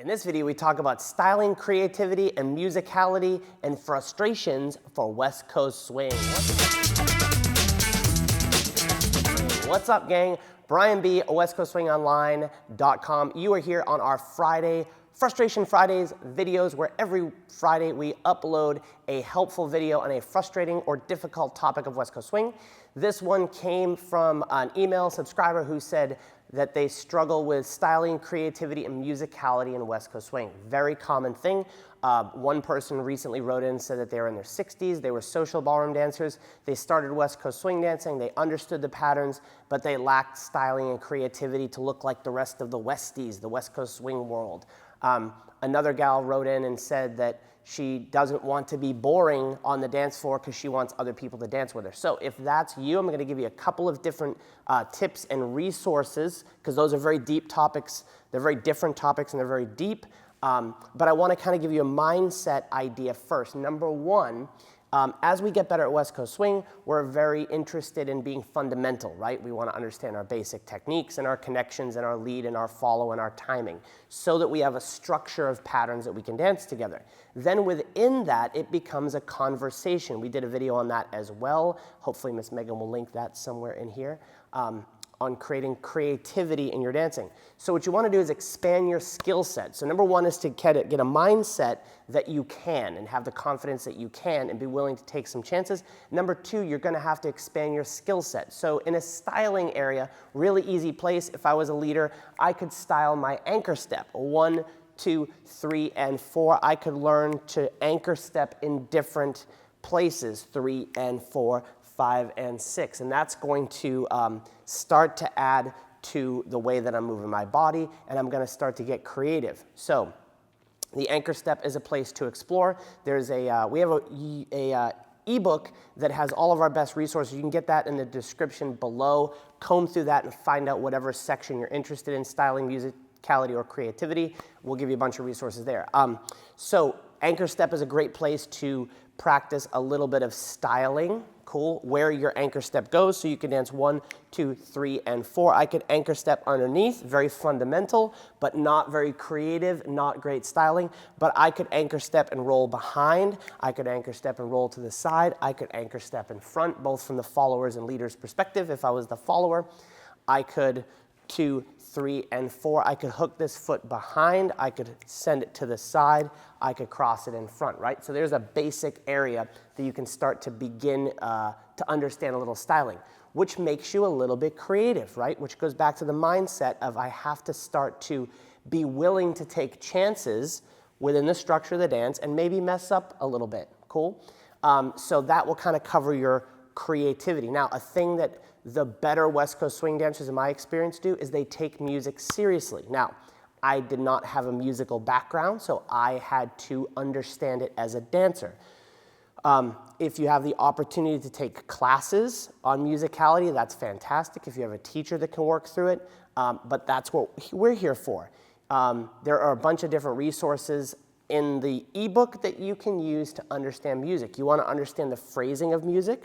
In this video, we talk about styling, creativity, and musicality, and frustrations for West Coast swing. What's up, gang? Brian B., WestCoastSwingOnline.com. You are here on our Friday, Frustration Fridays videos, where every Friday we upload a helpful video on a frustrating or difficult topic of West Coast swing. This one came from an email subscriber who said that they struggle with styling, creativity, and musicality in West Coast swing. Very common thing. One person recently wrote in and said that they were in their 60s, they were social ballroom dancers, they started West Coast swing dancing, they understood the patterns, but they lacked styling and creativity to look like the rest of the Westies, the West Coast swing world. Another gal wrote in and said that she doesn't want to be boring on the dance floor because she wants other people to dance with her. So if that's you, I'm going to give you a couple of different tips and resources, because those are very deep topics. They're very different topics and they're very deep. But I want to kind of give you a mindset idea first. Number one, as we get better at West Coast swing, we're very interested in being fundamental, right? We want to understand our basic techniques and our connections and our lead and our follow and our timing, so that we have a structure of patterns that we can dance together. Then within that, it becomes a conversation. We did a video on that as well. Hopefully Miss Megan will link that somewhere in here. On creating creativity in your dancing. So what you want to do is expand your skill set. So number one is to get a mindset that you can and have the confidence that you can and be willing to take some chances. Number two, you're going to have to expand your skill set. So in a styling area, really easy place, if I was a leader, I could style my anchor step. 1, 2, 3, and 4. I could learn to anchor step in different places, 3 and 4, 5 and 6, and that's going to start to add to the way that I'm moving my body, and I'm going to start to get creative. So the anchor step is a place to explore. There's we have a ebook that has all of our best resources. You can get that in the description below. Comb through that and find out whatever section you're interested in, styling, musicality, or creativity. We'll give you a bunch of resources there. So anchor step is a great place to practice a little bit of styling. Cool, where your anchor step goes, so you can dance 1, 2, 3, and 4. I could anchor step underneath, very fundamental, but not very creative, not great styling. But I could anchor step and roll behind. I could anchor step and roll to the side. I could anchor step in front, both from the followers and leaders' perspective. If I was the follower, I could 2, 3, and 4. I could hook this foot behind. I could send it to the side. I could cross it in front, right? So there's a basic area that you can start to begin to understand a little styling, which makes you a little bit creative, right? Which goes back to the mindset of I have to start to be willing to take chances within the structure of the dance and maybe mess up a little bit, cool? So that will kind of cover your creativity. Now, a thing that the better West Coast swing dancers in my experience do is they take music seriously. Now, I did not have a musical background, so I had to understand it as a dancer. If you have the opportunity to take classes on musicality, that's fantastic. If you have a teacher that can work through it, but that's what we're here for. There are a bunch of different resources in the ebook that you can use to understand music. You want to understand the phrasing of music,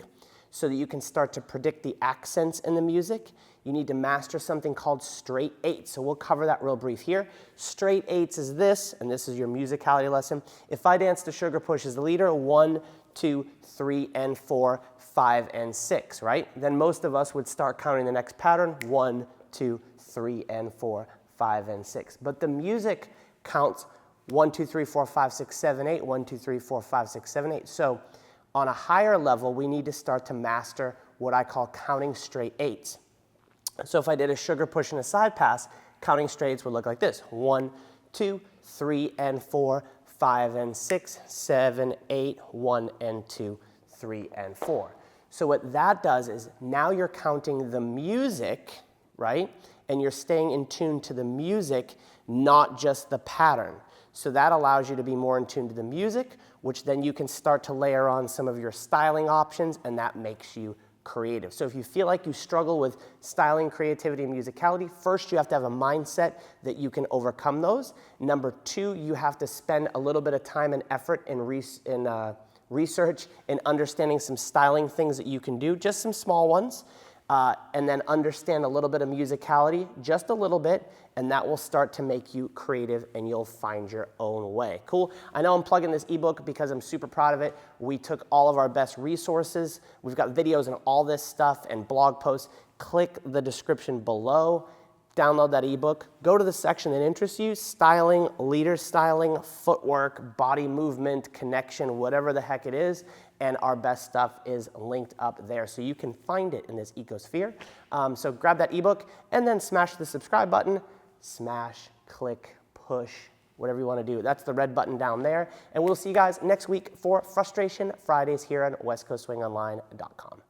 so that you can start to predict the accents in the music. You need to master something called straight eights. So we'll cover that real brief here. Straight eights is this, and this is your musicality lesson. If I dance the sugar push as the leader, 1, 2, 3, and 4, 5, and 6, right? Then most of us would start counting the next pattern, 1, 2, 3, and 4, 5, and 6. But the music counts 1, 2, 3, 4, 5, 6, 7, 8, 1, 2, 3, 4, 5, 6, 7, 8. So on a higher level, we need to start to master what I call counting straight eights. So if I did a sugar push and a side pass, counting straight eights would look like this. 1, 2, 3, and 4, 5, and 6, 7, 8, 1, and 2, 3, and 4. So what that does is now you're counting the music, right? And you're staying in tune to the music, not just the pattern. So that allows you to be more in tune to the music, which then you can start to layer on some of your styling options, and that makes you creative. So if you feel like you struggle with styling, creativity, and musicality, first you have to have a mindset that you can overcome those. Number two, you have to spend a little bit of time and effort in research and understanding some styling things that you can do, just some small ones. and then understand a little bit of musicality, just a little bit, and that will start to make you creative and you'll find your own way. Cool? I know I'm plugging this ebook because I'm super proud of it. We took all of our best resources. We've got videos and all this stuff and blog posts. Click the description below. Download that ebook. Go to the section that interests you: styling, leader styling, footwork, body movement, connection, whatever the heck it is. And our best stuff is linked up there, so you can find it in this ecosphere. So grab that ebook and then smash the subscribe button. Smash, click, push, whatever you want to do. That's the red button down there. And we'll see you guys next week for Frustration Fridays here on westcoastswingonline.com.